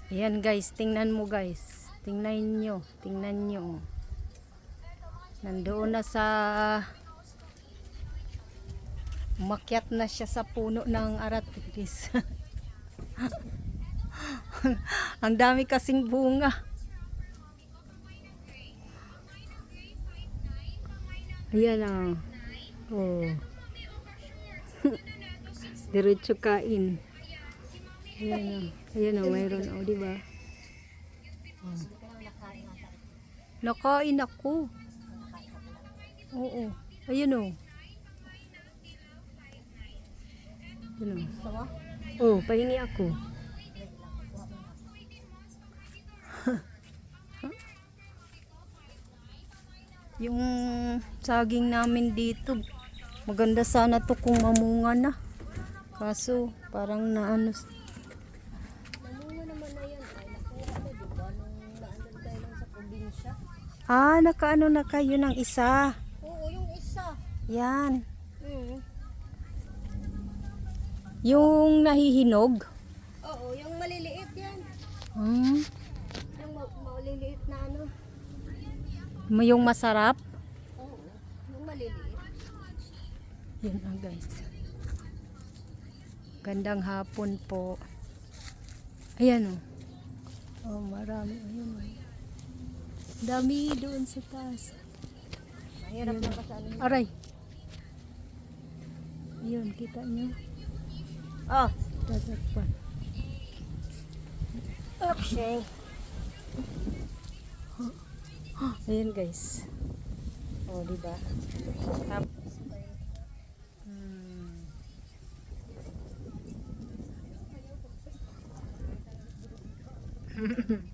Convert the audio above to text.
Ayan guys, tingnan mo guys. Tingnan nyo. Tingnan nyo. Nandoon na sa... Umakyat na siya sa puno ng aratilis. Ang dami kasing bunga. Ayan ah. Oh. Diretso kain. Ayan o. Ayan o, mayroon o, diba? Oh. Nakain ako. Oo. Ayan o. Ayan o. Oh, pahingi ako. Yung saging namin dito, maganda sana to kung mamunga na. Kaso, parang naano. Namunga naman na yan. Ay, nakuha na, diba? Nung naandun tayo lang sa probinsya. Ah, nakaano na kayo ng isa. Oo, yung isa. Yan. Mm. Yung nahihinog. Oo, yung maliliit yan. Hmm. Yung maliliit na ano. Yung masarap. Oo, yung maliliit. Yan ah guys. Gandang hapon po. Ayan o. Oh. Oh, marami. Ayan o. Dami doon sa taas. Mahirap na kasi ano. Aray. Ayun, kita nyo. Oh, Tatakpan. okay. Ayan guys. Oh, diba? Hmm.